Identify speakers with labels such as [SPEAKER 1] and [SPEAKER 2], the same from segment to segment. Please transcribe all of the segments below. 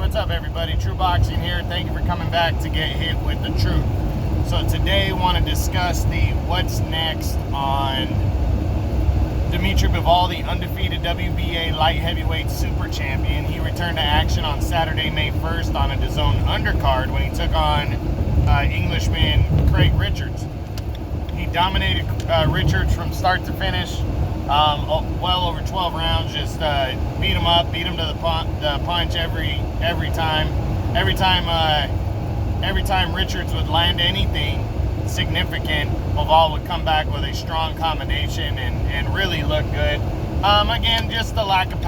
[SPEAKER 1] what's up everybody? True Boxing here. Thank you for coming back to get hit with the truth. So today I want to discuss the what's next on Dmitry Bivol, the undefeated WBA light heavyweight super champion. He returned to action on Saturday, May 1st on a DAZN undercard when he took on Englishman Craig Richards. He dominated Richards from start to finish. Well over 12 rounds, just beat him up, beat him to the punch every time. Every time Richards would land anything significant, Bivol would come back with a strong combination and really look good. Again, just the lack of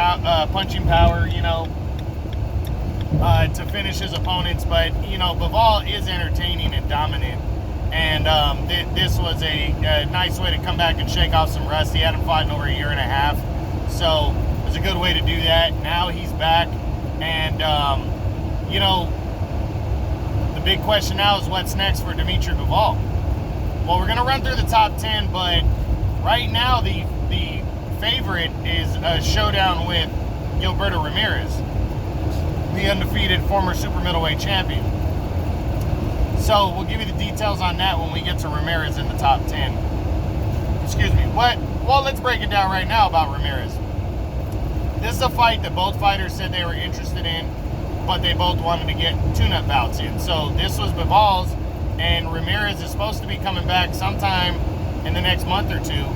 [SPEAKER 1] punching power, to finish his opponents. But Bivol is entertaining and dominant. And this was a nice way to come back and shake off some rust. He hadn't fought in over a year and a half, so it was a good way to do that. Now he's back, and the big question now is what's next for Dmitry Bivol. Well, we're going to run through the top 10, but right now the favorite is a showdown with Gilberto Ramirez, the undefeated former super middleweight champion. So we'll give you the details on that when we get to Ramirez in the top 10. Excuse me. Well, let's break it down right now about Ramirez. This is a fight that both fighters said they were interested in, but they both wanted to get tune-up bouts in. So this was Bivol's, and Ramirez is supposed to be coming back sometime in the next month or two,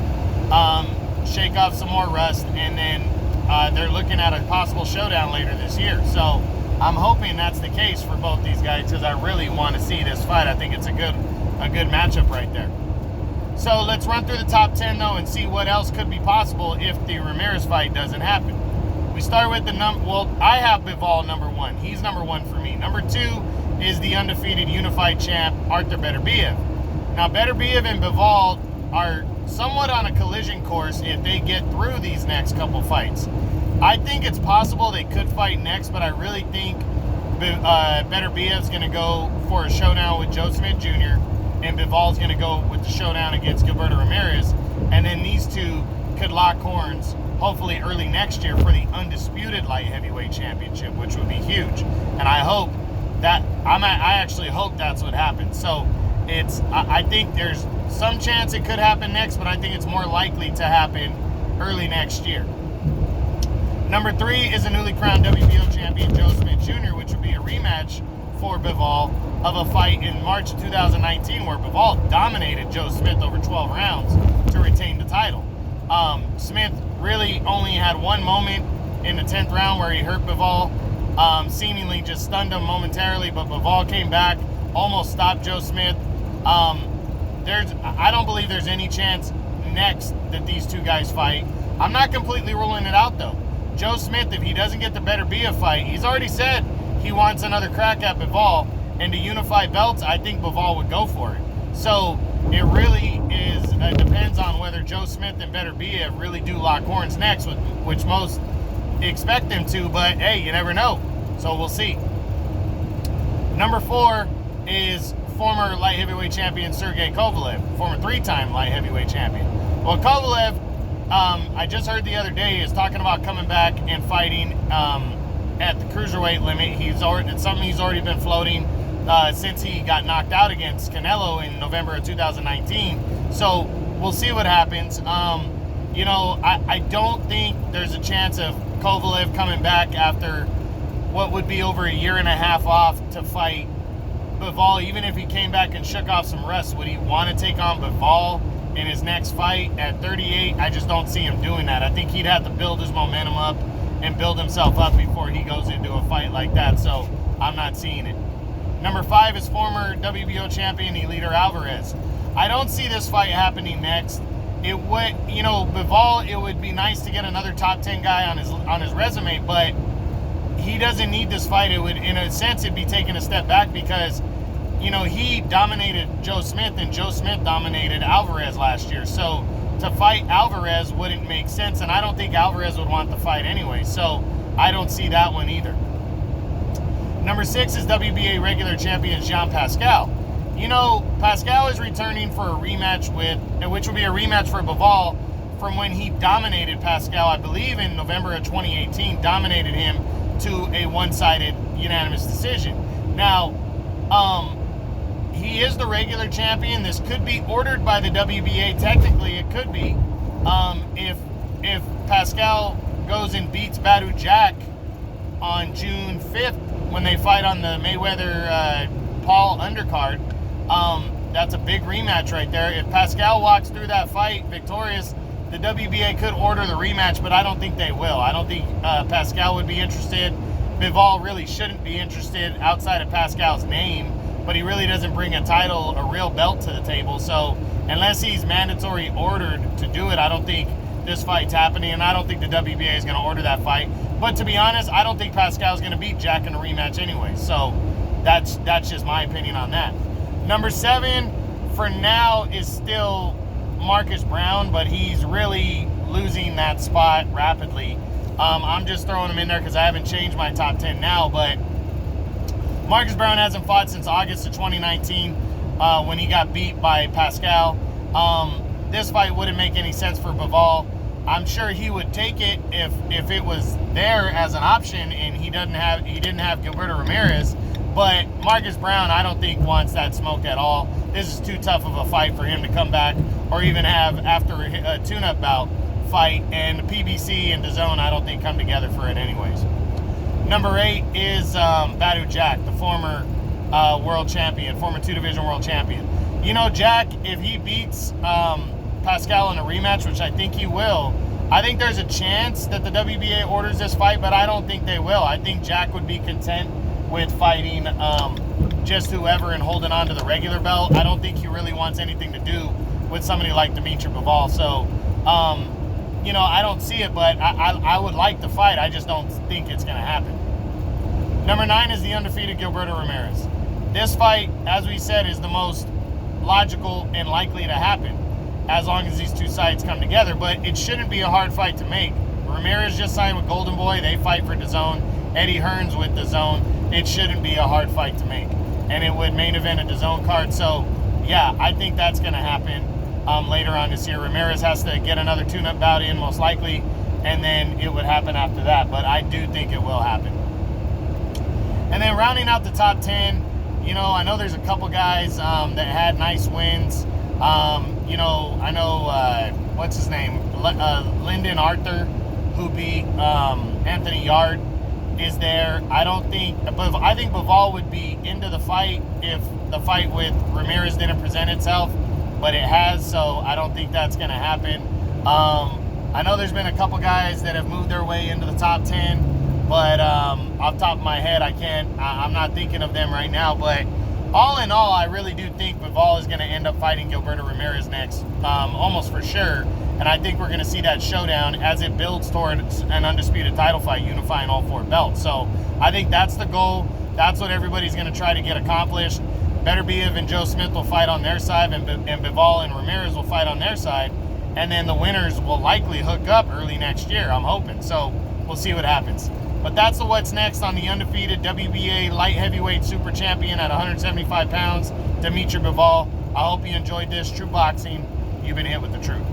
[SPEAKER 1] shake off some more rust, and then they're looking at a possible showdown later this year. So I'm hoping that's the case for both these guys because I really want to see this fight. I think it's a good matchup right there. So let's run through the top 10 though and see what else could be possible if the Ramirez fight doesn't happen. We start with I have Bivol number 1. He's number 1 for me. Number 2 is the undefeated unified champ Artur Beterbiev. Now Beterbiev and Bivol are somewhat on a collision course if they get through these next couple fights. I think it's possible they could fight next, but I really think Beterbiev's going to go for a showdown with Joe Smith Jr. and Bivol's going to go with the showdown against Gilberto Ramirez, and then these two could lock horns hopefully early next year for the undisputed light heavyweight championship, which would be huge. And I actually hope that's what happens. So I think there's some chance it could happen next, but I think it's more likely to happen early next year. Number 3 is a newly crowned WBO champion, Joe Smith Jr., which would be a rematch for Bivol of a fight in March of 2019 where Bivol dominated Joe Smith over 12 rounds to retain the title. Smith really only had one moment in the 10th round where he hurt Bivol, seemingly just stunned him momentarily, but Bivol came back, almost stopped Joe Smith. I don't believe there's any chance next that these two guys fight. I'm not completely ruling it out though. Joe Smith, if he doesn't get the Beterbiev fight, he's already said he wants another crack at Bivol, and to unify belts, I think Bivol would go for it. So it really depends on whether Joe Smith and Beterbiev really do lock horns next, which most expect them to, but hey, you never know. So we'll see. Number 4 is former light heavyweight champion Sergey Kovalev, former 3-time light heavyweight champion. Well, Kovalev, I just heard the other day, is talking about coming back and fighting at the cruiserweight limit. It's something he's already been floating since he got knocked out against Canelo in November of 2019. So we'll see what happens. I don't think there's a chance of Kovalev coming back after what would be over a year and a half off to fight Bivol. Even if he came back and shook off some rust, would he want to take on Bivol in his next fight at 38? I just don't see him doing that. I think he'd have to build his momentum up and build himself up before he goes into a fight like that, so I'm not seeing it. Number 5 is former WBO champion Eliter Alvarez. I don't see this fight happening next. It would, Bivol, it would be nice to get another top 10 guy on his resume, but he doesn't need this fight. It would, in a sense, it'd be taking a step back because he dominated Joe Smith and Joe Smith dominated Alvarez last year. So to fight Alvarez wouldn't make sense, and I don't think Alvarez would want the fight anyway. So I don't see that one either. Number 6 is WBA regular champion Jean Pascal. Pascal is returning for a rematch which will be a rematch for Bivol from when he dominated Pascal, I believe in November of 2018, dominated him to a one-sided unanimous decision. Now, he is the regular champion. This could be ordered by the WBA. Technically, it could be. If Pascal goes and beats Badu Jack on June 5th when they fight on the Mayweather-Paul undercard, that's a big rematch right there. If Pascal walks through that fight victorious, the WBA could order the rematch, but I don't think they will. I don't think Pascal would be interested. Bivol really shouldn't be interested outside of Pascal's name, but he really doesn't bring a title, a real belt to the table. So unless he's mandatory ordered to do it, I don't think this fight's happening, and I don't think the WBA is going to order that fight. But to be honest, I don't think Pascal's going to beat Jack in a rematch anyway. So that's just my opinion on that. Number 7 for now is still Marcus Brown, but he's really losing that spot rapidly. I'm just throwing him in there because I haven't changed my top 10 now, but Marcus Brown hasn't fought since August of 2019 when he got beat by Pascal. This fight wouldn't make any sense for Bivol. I'm sure he would take it if it was there as an option and he didn't have Gilberto Ramirez. But Marcus Brown, I don't think wants that smoke at all. This is too tough of a fight for him to come back or even have after a tune-up bout fight. And the PBC and DAZN, I don't think come together for it anyways. Number 8 is Badu Jack, the former world champion, former 2-division world champion. You know, Jack, if he beats Pascal in a rematch, which I think he will, I think there's a chance that the WBA orders this fight, but I don't think they will. I think Jack would be content with fighting just whoever and holding on to the regular belt. I don't think he really wants anything to do with somebody like Dmitry Bivol. So, you know, I don't see it, but I would like the fight. I just don't think it's going to happen. Number 9 is the undefeated Gilberto Ramirez. This fight, as we said, is the most logical and likely to happen as long as these two sides come together, but it shouldn't be a hard fight to make. Ramirez just signed with Golden Boy. They fight for DAZN. Eddie Hearn's with DAZN. It shouldn't be a hard fight to make, and it would main event a DAZN card. So, yeah, I think that's going to happen later on this year. Ramirez has to get another tune-up bout in, most likely, and then it would happen after that, but I do think it will happen. And then rounding out the top 10, you know, I know there's a couple guys that had nice wins. You know, I know, what's his name? Lyndon Arthur, who beat Anthony Yard, is there. I think Bivol would be into the fight if the fight with Ramirez didn't present itself, but it has, so I don't think that's going to happen. I know there's been a couple guys that have moved their way into the top 10, but off the top of my head, I'm not thinking of them right now, but all in all, I really do think Bivol is going to end up fighting Gilberto Ramirez next, almost for sure. And I think we're going to see that showdown as it builds towards an undisputed title fight, unifying all 4 belts. So I think that's the goal. That's what everybody's going to try to get accomplished. Beterbiev and Joe Smith will fight on their side, and Bivol and Ramirez will fight on their side. And then the winners will likely hook up early next year, I'm hoping. So we'll see what happens. But that's the what's next on the undefeated WBA light heavyweight super champion at 175 pounds, Dmitry Bivol. I hope you enjoyed this. True Boxing, you've been hit with the truth.